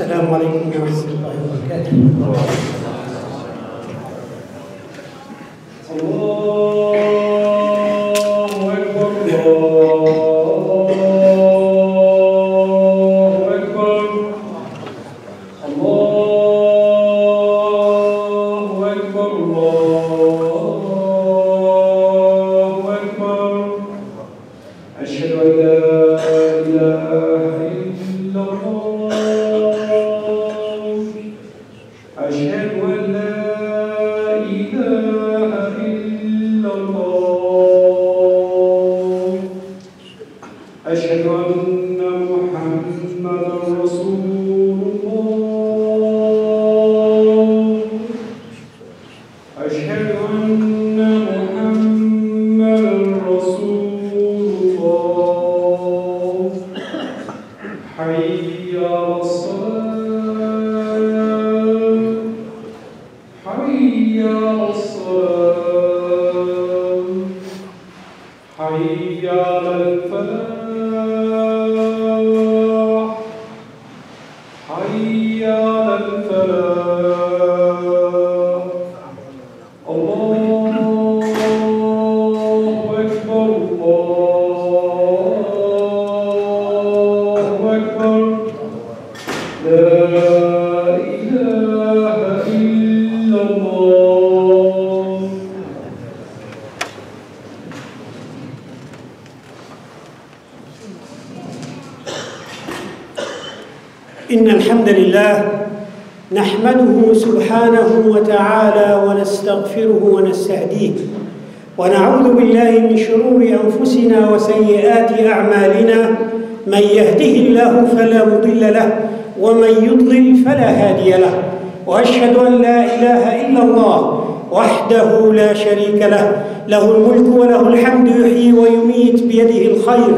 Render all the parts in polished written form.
السلام عليكم ورحمة الله وبركاته. الله أكبر الله أكبر الله أكبر الله أكبر. أشهد أن لا إله إلا الله. أشهد أن لا إله إلا الله. أشهد أن محمدا رسول الله. أشهد أن محمدا رسول الله. حي على الصلاة حي على الصلاة حي على الفلاح حي على الفلاح. الله أكبر الله أكبر. لا إله إلا الله. إن الحمد لله نحمده سبحانه وتعالى ونستغفره ونستهديه ونعوذ بالله من شرور أنفسنا وسيئات أعمالنا. من يهده الله فلا مضل له ومن يضلل فلا هادي له. وأشهد أن لا إله إلا الله وحده لا شريك له، له الملك وله الحمد يحيي ويميت بيده الخير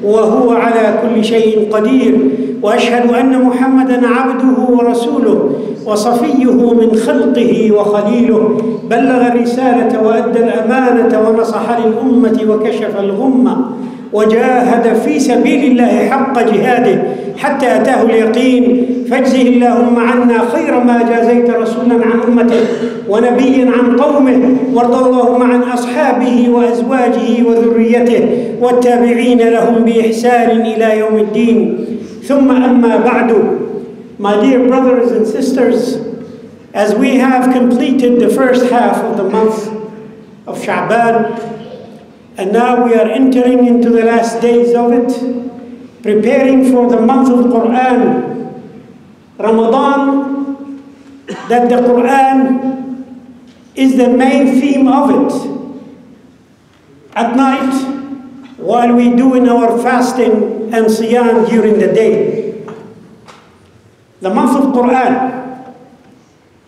وهو على كل شيء قدير. وأشهد أن محمدًا عبده ورسوله وصفيه من خلقه وخليله، بلغ الرسالة وأدى الأمانة ونصح للأمة وكشف الغمة وجاهد في سبيل الله حق جهاده حتى أتاه اليقين. فاجزه اللهم عنا خير ما جازيت رسولا عن أمته ونبيا عن قومه، وارض اللهم عن أصحابه وأزواجه وذريته والتابعين لهم بإحسان إلى يوم الدين. ثم أما بعد. My dear brothers and sisters, as we have completed the first half of the month of Sha'ban, and now we are entering into the last days of it, preparing for the month of Quran, Ramadan, that the Quran is the main theme of it. At night, while we do in our fasting and siyam during the day. The month of Quran.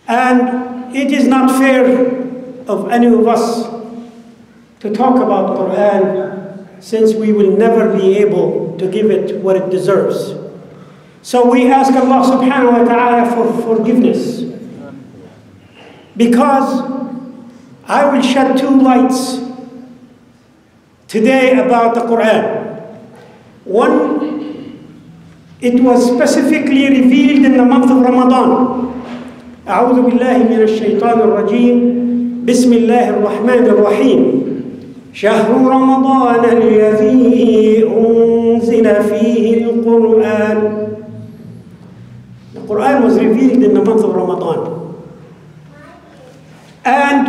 And it is not fair of any of us to talk about Quran, since we will never be able to give it what it deserves. So we ask Allah subhanahu wa ta'ala for forgiveness, because I will shed two lights today about the Quran. One, it was specifically revealed in the month of Ramadan. أعوذ بالله من الشيطان الرجيم. بسم الله الرحمن الرحيم. شهر رمضان الذي أنزل فيه القرآن. The Quran was revealed in the month of Ramadan. And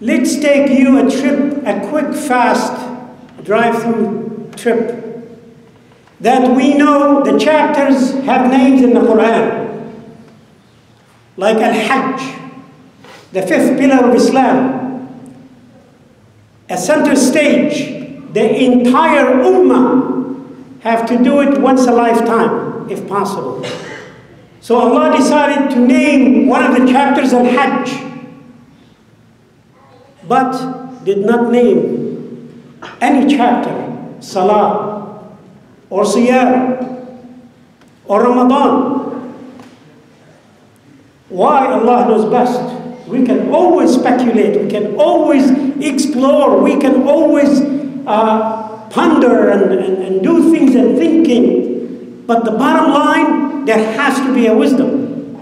let's take you a trip, a quick, fast drive-through trip. That we know the chapters have names in the Quran. Like Al-Hajj, the fifth pillar of Islam. A center stage, the entire ummah have to do it once a lifetime, if possible. So Allah decided to name one of the chapters Al-Hajj, but did not name any chapter, Salah, or Siyam, or Ramadan. Why? Allah knows best. We can always speculate, we can always explore, we can always ponder and do things and thinking. But the bottom line, there has to be a wisdom.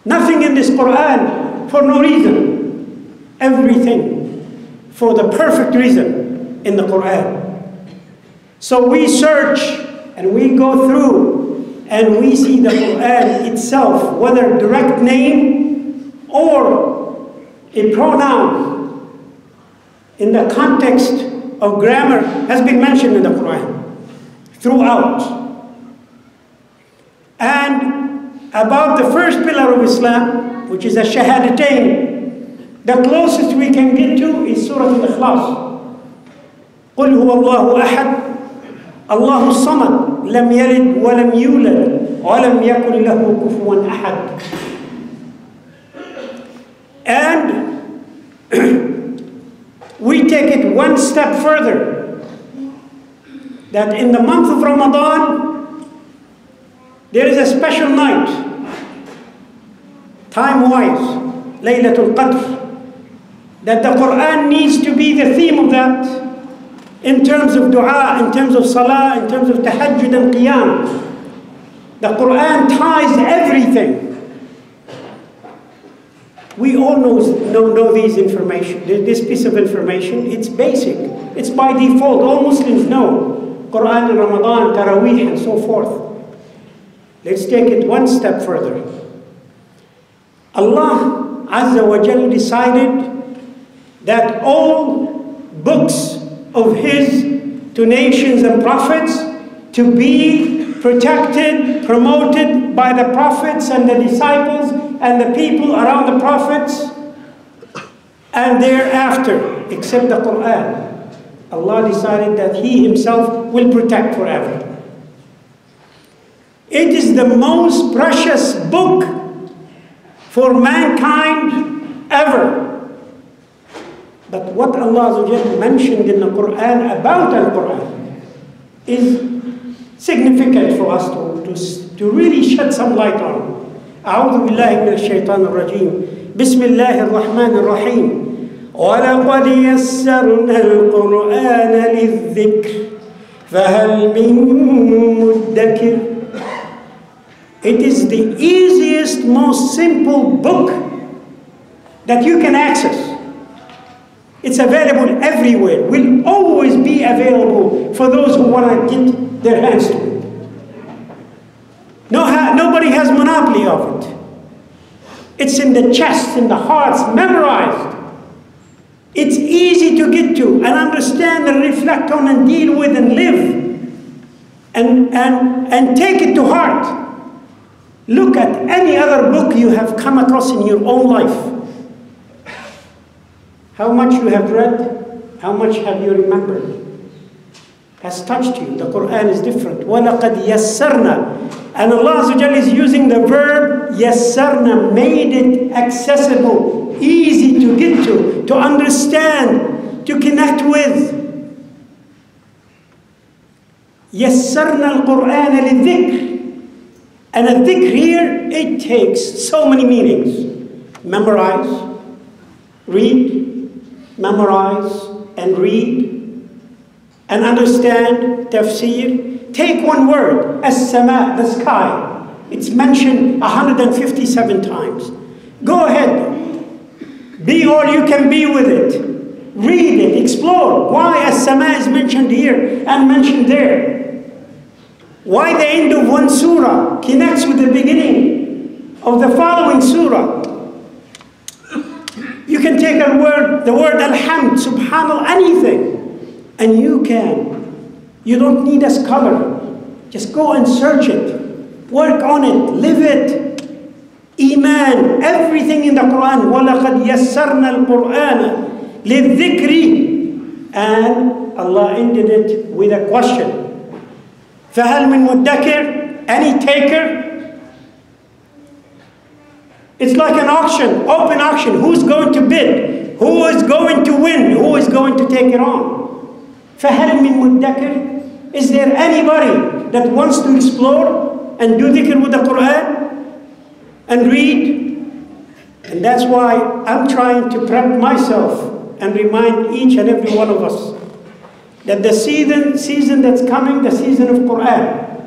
Nothing in this Quran for no reason. Everything for the perfect reason in the Quran. So we search and we go through and we see the Quran itself, whether direct name or a pronoun in the context of grammar has been mentioned in the Quran throughout. And about the first pillar of Islam, which is a shahadatain, the closest we can get to is Surah Al-Ikhlas. قُلْ هُوَ اللَّهُ أَحَدٌ اللَّهُ الصَّمَدُ لَمْ يَلِدْ وَلَمْ يُولَدْ وَلَمْ يَكُنْ لَهُ كُفُوًا أَحَدٌ. And we take it one step further, that in the month of Ramadan, there is a special night, time-wise, Laylatul Qadr, that the Quran needs to be the theme of that, in terms of dua, in terms of salah, in terms of tahajjud and qiyam. The Quran ties everything. We all know these information, this piece of information. It's basic. It's by default. All Muslims know Quran and Ramadan, Taraweeh, and so forth. Let's take it one step further. Allah Azza wa Jal decided that all books of His to nations and prophets to be protected, promoted by the prophets and the disciples and the people around the prophets, and thereafter, except the Quran, Allah decided that He Himself will protect forever. It is the most precious book for mankind ever. But what Allah mentioned in the Quran about the Quran is significant for us to really shed some light on. أعوذ بالله من الشيطان الرجيم. بسم الله الرحمن الرحيم. وَلَقَدْ يَسَّرْنَا الْقُرْآنَ لِلذِّكْرِ فَهَلْ مِن مُدَّكِرٍ. It is the easiest, most simple book that you can access. It's available everywhere. Will always be available for those who want to get their hands to it. Nobody has monopoly of it. It's in the chests, in the hearts, memorized. It's easy to get to and understand and reflect on and deal with and live and take it to heart. Look at any other book you have come across in your own life. How much you have read, how much have you remembered, has touched you. The Quran is different. وَلَقَدْ يَسَّرْنَا. And Allah Azza wa Jalla is using the verb يَسَّرْنَا, made it accessible, easy to get to understand, to connect with. يَسَّرْنَا الْقُرْآنَ لِلذِّكْرِ. And a dhikr here, it takes so many meanings. Memorize, read, memorize and read and understand tafsir. Take one word, as-sama, the sky. It's mentioned 157 times. Go ahead. Be all you can be with it. Read it, explore. Why as-sama is mentioned here and mentioned there. Why the end of one surah connects with the beginning of the following surah. You can take the word alhamd, subhanallah, anything, and you can. You don't need a scholar. Just go and search it, work on it, live it. Iman, everything in the Quran. وَلَقَدْ يَسَّرْنَا الْقُرْآنَ لِلذِّكْرِ. And Allah ended it with a question. فَهَلْ مِن مُدَّكِرٍ. Any taker? It's like an auction, open auction. Who's going to bid? Who is going to win? Who is going to take it on? فَهَلْ مِن مُدَّكِرٍ. Is there anybody that wants to explore and do dhikr with the Quran and read? And that's why I'm trying to prep myself and remind each and every one of us that the season that's coming, the season of Quran,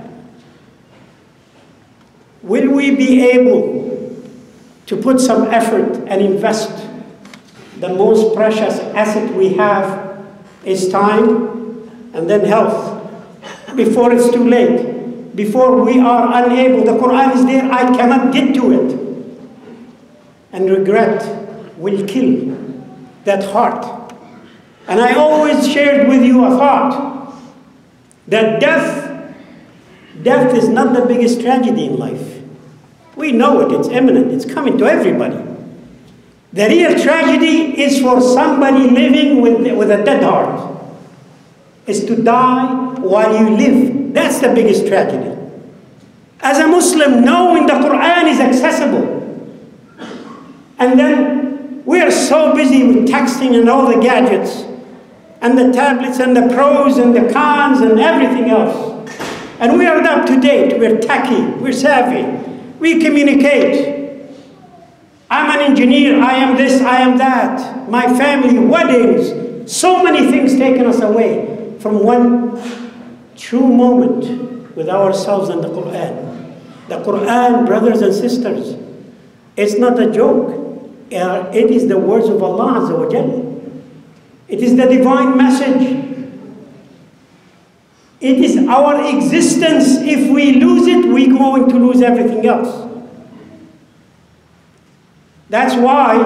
will we be able to put some effort and invest the most precious asset we have is time and then health before it's too late, before we are unable. The Quran is there, I cannot get to it. And regret will kill that heart. And I always shared with you a thought that death is not the biggest tragedy in life. We know it, it's imminent, it's coming to everybody. The real tragedy is for somebody living with a dead heart. Is to die while you live. That's the biggest tragedy. As a Muslim, knowing the Quran is accessible. And then we are so busy with texting and all the gadgets, and the tablets and the pros and the cons and everything else. And we are up to date, we're techy, we're savvy, we communicate. I'm an engineer, I am this, I am that. My family, weddings, so many things taken us away from one true moment with ourselves and the Quran. The Quran, brothers and sisters, it's not a joke. It is the words of Allah Azza wa Jalla. It is the divine message. It is our existence. If we lose it, we're going to lose everything else. That's why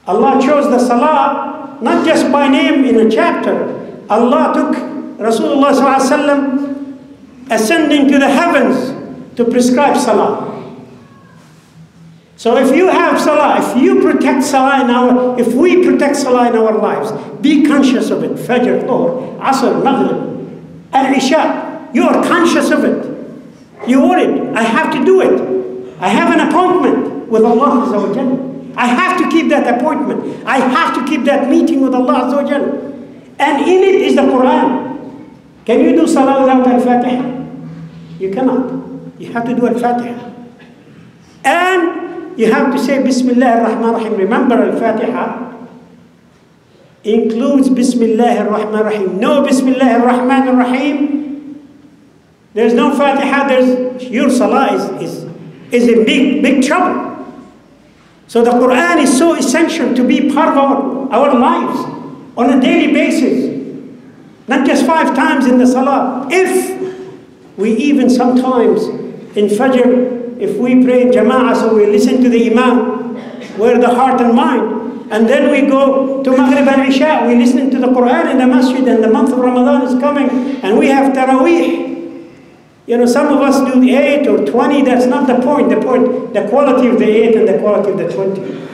Allah chose the Salah, not just by name in a chapter. Allah took Rasulullah ﷺ ascending to the heavens to prescribe Salah. So if you have Salah, if you protect Salah if we protect Salah in our lives, be conscious of it. Fajr, Dhuhr, Asr, Maghrib, Al-Isha, you are conscious of it. You worried, I have to do it. I have an appointment with Allah Azza wa Jalla. I have to keep that appointment. I have to keep that meeting with Allah Azza wa Jalla. And in it is the Quran. Can you do Salah without Al-Fatiha? You cannot. You have to do Al-Fatiha. And you have to say Bismillah ar-Rahman ar-Rahim. Remember, Al-Fatiha includes Bismillah ar-Rahman ar-Rahim. No Bismillah ar-Rahman ar-Rahim, there's no Fatiha, your Salah is in big trouble. So the Quran is so essential to be part of our lives on a daily basis, not just 5 times in the Salah. If we even sometimes in Fajr, if we pray in Jama'ah, so we listen to the Imam, we're the heart and mind, and then we go to Maghrib and Isha, we listen to the Quran in the masjid, and the month of Ramadan is coming, and we have Taraweeh. You know, some of us do 8 or 20, that's not the point. The quality of the 8 and the quality of the 20.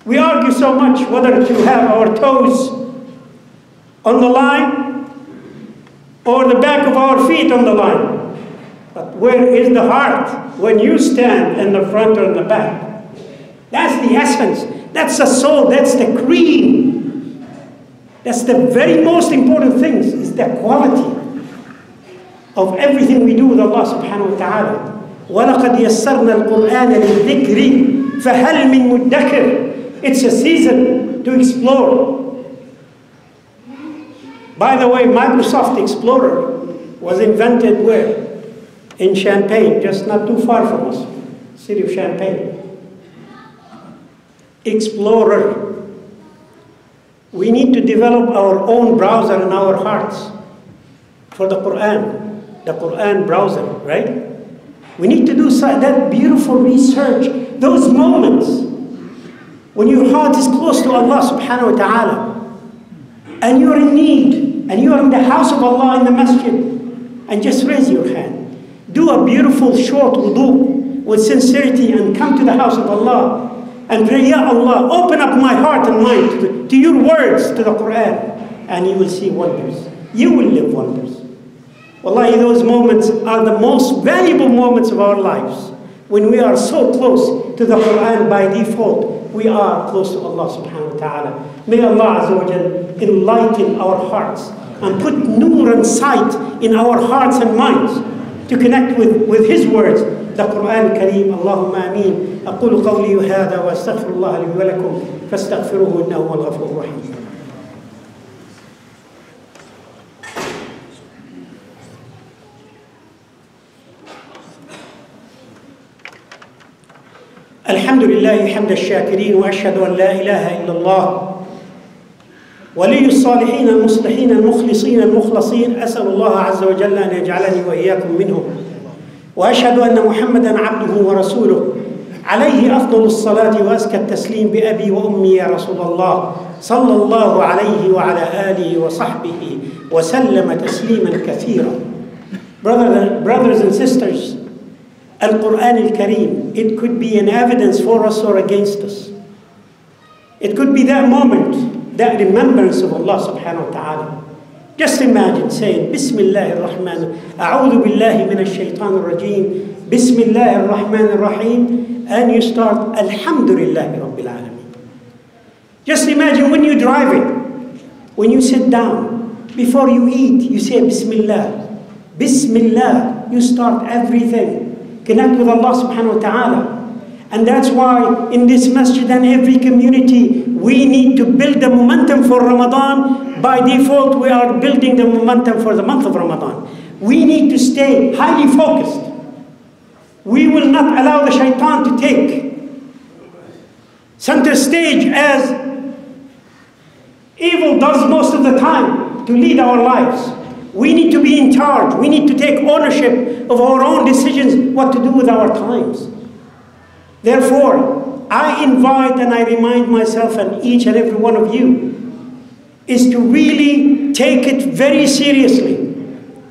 We argue so much whether to have our toes on the line or the back of our feet on the line. But where is the heart when you stand in the front or in the back? That's the essence. That's the soul. That's the cream. That's the very most important thing, is the quality of everything we do with Allah subhanahu wa ta'ala. وَلَقَدْ يَسَّرْنَا الْقُرْآنَ لِلذِّكْرِ فَهَلْ مِن مُدَّكِرٍ. It's a season to explore. By the way, Microsoft Explorer was invented where? In Champaign, just not too far from us, city of Champaign. Explorer. We need to develop our own browser in our hearts for the Quran browser, right? We need to do that beautiful research, those moments when your heart is close to Allah subhanahu wa ta'ala, and you're in need, and you are in the house of Allah in the masjid, and just raise your hand. Do a beautiful short wudu with sincerity and come to the house of Allah and pray, Ya Allah, open up my heart and mind to your words, to the Quran, and you will see wonders. You will live wonders. Wallahi, those moments are the most valuable moments of our lives. When we are so close to the Quran by default, we are close to Allah subhanahu wa ta'ala. May Allah Azza wa Jal enlighten our hearts and put nur and sight in our hearts and minds to connect with His words, the Quran Kareem. Allahumma ameen. أقول قولي هذا وأستغفر الله لي ولكم فاستغفروه إنه هو الغفور الرحيم. الحمد لله حمد الشاكرين وأشهد أن لا إله إلا الله ولي الصالحين المصلحين المخلصين المخلصين. أسأل الله عز وجل أن يجعلني وإياكم منهم. وأشهد أن محمدًا عبده ورسوله عليه أفضل الصلاة وأزكى التسليم بأبي وأمي يا رسول الله صلى الله عليه وعلى آله وصحبه وسلم تسليمًا كثيرًا. Brothers and sisters, Al-Quran al-Kareem, it could be an evidence for us or against us. It could be that moment, that remembrance of Allah subhanahu wa ta'ala. Just imagine saying, Bismillah ar-Rahman, A'udhu billahi min ash-shaytan ar-rajim, Bismillah ar-Rahman ar-Rahim, and you start, Alhamdulillahi Rabbil Alameen. Just imagine when you're driving, when you sit down, before you eat, you say Bismillah. Bismillah, you start everything. Connect with Allah subhanahu wa ta'ala. And that's why in this masjid and every community, we need to build the momentum for Ramadan. By default, we are building the momentum for the month of Ramadan. We need to stay highly focused. We will not allow the shaitan to take center stage as evil does most of the time to lead our lives. We need to be in charge. We need to take ownership of our own decisions, what to do with our times. Therefore, I invite and I remind myself and each and every one of you is to really take it very seriously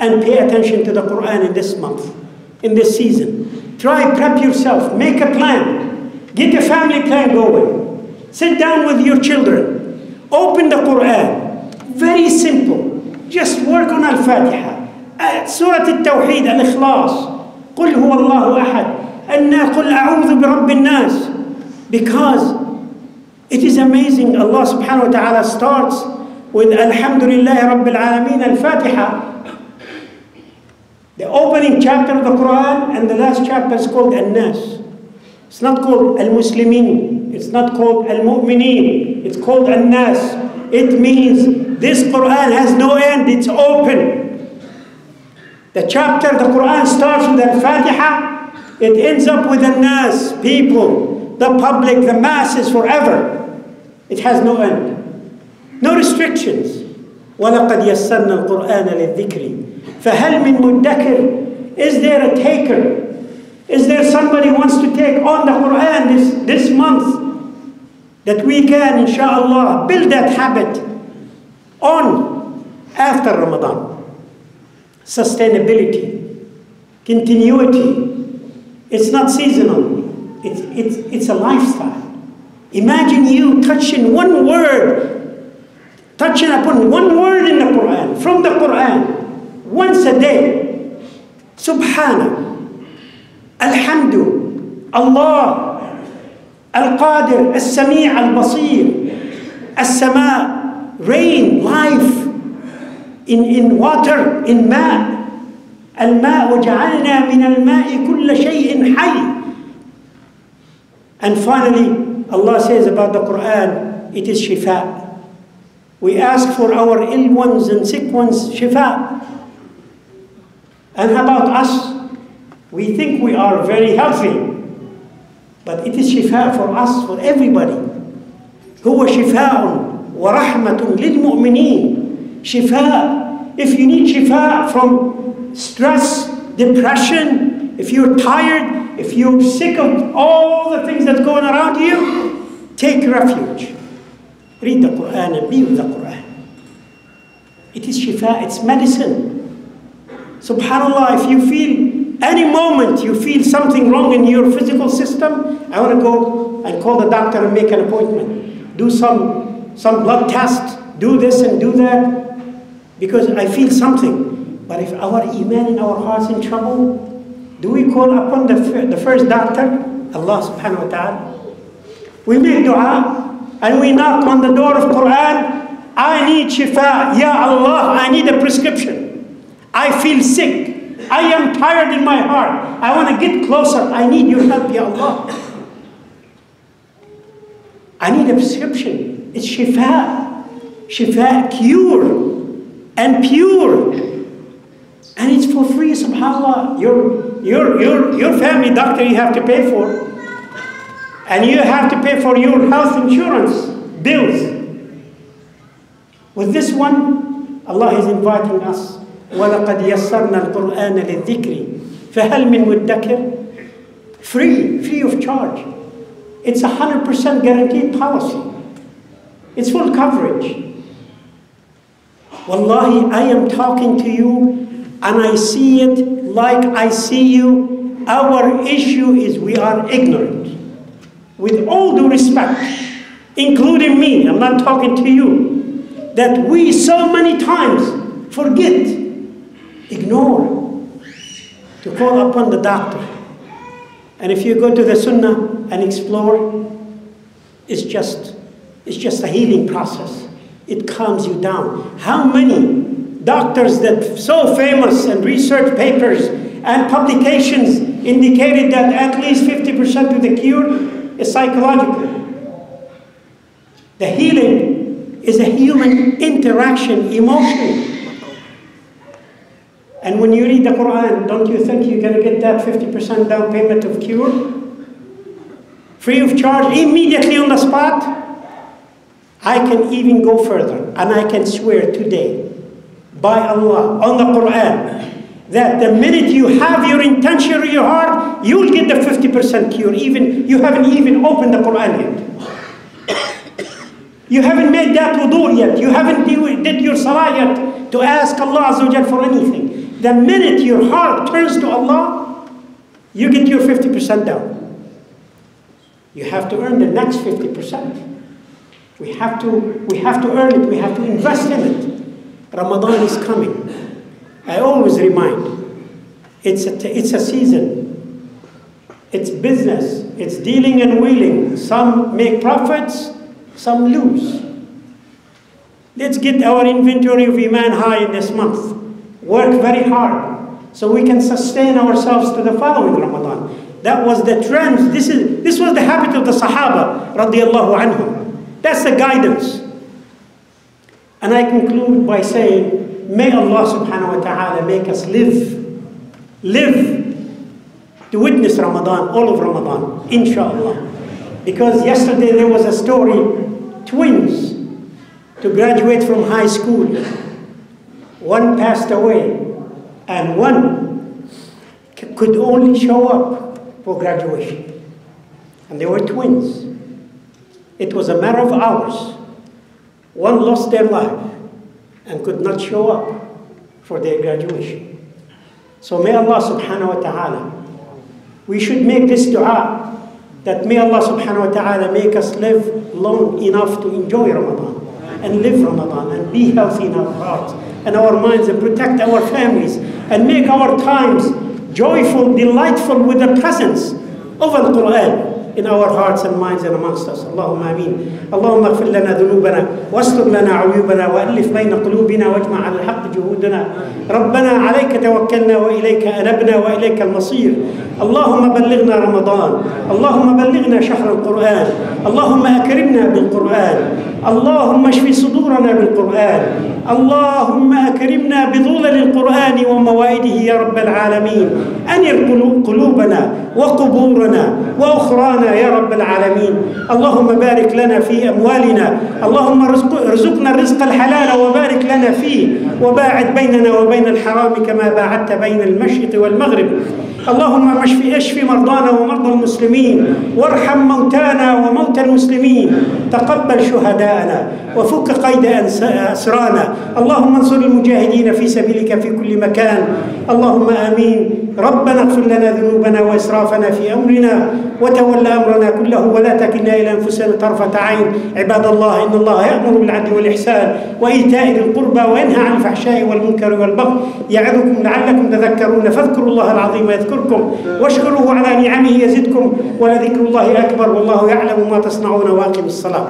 and pay attention to the Quran in this month, in this season. Try, prep yourself, make a plan, get a family plan going. Sit down with your children, open the Quran, very simple. Just work on Al-Fatiha, Surah Al-Tawheed, Al-Ikhlas, Qul huwa Allahu ahad, Anna Qul a'udhu bi Rabbin nas. Because it is amazing, Allah subhanahu wa ta'ala starts with Alhamdulillahi Rabbil Alameen, Al-Fatiha. The opening chapter of the Quran and the last chapter is called An-Nas. It's not called Al-Muslimin, it's not called Al-Mu'mineen, it's called An-Nas. It means this Quran has no end, it's open. The chapter, the Quran starts with Al-Fatiha, it ends up with An-Nas, people, the public, the masses, forever. It has no end. No restrictions. وَلَقَدْ يَسَّرْنَا الْقُرْآنَ لِلذِّكْرِ فَهَلْ مِن مُدَّكِرٍ. Is there a taker? Is there somebody who wants to take on the Quran this month? That we can, inshallah, build that habit on after Ramadan. Sustainability, continuity. It's not seasonal. It's a lifestyle. Imagine you touching one word, touching upon one word in the Quran, from the Quran, once a day. Subhana, Alhamdu, Allah, Al-Qadir, Al-Sami' Al-Basir, Al-Sama', rain, life, in water, in ma'. Al-ma' وَجَعَلْنَا مِنَ الْمَاءِ كُلَّ شَيْءٍ حَيٍّ. And finally, Allah says about the Quran, it is shifa. We ask for our ill ones and sick ones shifa. And how about us? We think we are very healthy. But it is shifa for us, for everybody. هو شفاء ورحمة للمؤمنين. Shifa. If you need shifa from stress, depression, if you're tired, if you're sick of all the things that's going around you, take refuge. Read the Quran and be with the Quran. It is shifa, it's medicine. Subhanallah, if you feel any moment you feel something wrong in your physical system, I want to go and call the doctor and make an appointment. Do some blood test, do this and do that, because I feel something. But if our iman in our heart's in trouble, do we call upon the first doctor? Allah subhanahu wa ta'ala. We make dua and we knock on the door of Quran. I need shifa. Ya Allah, I need a prescription. I feel sick. I am tired in my heart. I want to get closer. I need your help, Ya Allah. I need a prescription. It's shifa. Shifa, cure and pure. And it's for free, subhanAllah. Your family doctor you have to pay for. And you have to pay for your health insurance bills. With this one, Allah is inviting us. وَلَقَدْ يَسَّرْنَا الْقُرْآنَ لِلذِّكْرِ فَهَلْ مِن مُدَّكِرٍ. Free of charge. It's 100% guaranteed policy. It's full coverage. Wallahi, I am talking to you and I see it like I see you. Our issue is we are ignorant. With all due respect, including me, I'm not talking to you, that we so many times forget, ignore, to call upon the doctor. And if you go to the Sunnah and explore, it's just a healing process. It calms you down. How many doctors that so famous and research papers and publications indicated that at least 50% of the cure is psychological. The healing is a human interaction, emotion. And when you read the Quran, don't you think you're going to get that 50% down payment of cure? Free of charge, immediately on the spot? I can even go further, and I can swear today, by Allah, on the Quran, that the minute you have your intention in your heart, you'll get the 50% cure. You haven't even opened the Quran yet. You haven't made that wudu yet. You haven't did your salah yet to ask Allah Azza wa Jal for anything. The minute your heart turns to Allah, you get your 50% down. You have to earn the next 50%. We have to earn it. We have to invest in it. Ramadan is coming. I always remind, it's a season. It's business. It's dealing and wheeling. Some make profits, some lose. Let's get our inventory of Iman high in this month. Work very hard so we can sustain ourselves to the following Ramadan. That was the trend. This was the habit of the Sahaba, radiyallahu anhum. That's the guidance. And I conclude by saying, may Allah subhanahu wa ta'ala make us live to witness Ramadan, all of Ramadan, inshallah. Because yesterday there was a story, twins to graduate from high school. One passed away and one could only show up for graduation. And they were twins. It was a matter of hours. One lost their life and could not show up for their graduation. So may Allah subhanahu wa ta'ala, we should make this dua, that may Allah subhanahu wa ta'ala make us live long enough to enjoy Ramadan and live Ramadan and be healthy in our hearts and our minds and protect our families and make our times joyful, delightful with the presence of Al-Quran in our hearts and minds and amongst us. Allahumma ameen. Allahumma اغفر لنا ذنوبنا واستر لنا عيوبنا وألف بين قلوبنا واجمع على الحق جهودنا. ربنا عليك توكلنا وإليك أنبنا وإليك المصير. اللهم بلغنا رمضان. اللهم بلغنا شهر القرآن. اللهم أكرمنا بالقرآن. اللهم اشف صدورنا بالقرآن. اللهم أكرمنا بظلل القرآن وموائده يا رب العالمين. أنر قلوبنا وقبورنا وأخرانا يا رب العالمين. اللهم بارك لنا في أموالنا. اللهم ارزقنا الرزق الحلال وبارك لنا فيه وباعد بيننا وبين الحرام كما باعدت بين المشرق والمغرب. اللهم اشف مرضانا ومرضى المسلمين وارحم موتانا وموتى المسلمين. تقبل شهداءنا وفك قيد أسرانا. اللهم انصر المجاهدين في سبيلك في كل مكان. اللهم آمين. ربنا اغفر لنا ذنوبنا وإسرافنا في أمرنا وتولى أمرنا كله ولا تكلنا إلى أنفسنا طرفة عين. عباد الله، إن الله يأمر بالعدل والإحسان وإيتاء ذي القربى وينهى عن الفحشاء والمنكر والبغي يعظكم لعلكم تذكرون. فاذكروا الله العظيم يذكركم واشكروه على نعمه يزدكم ولذكر الله أكبر والله يعلم ما تصنعون. وأقم الصلاة.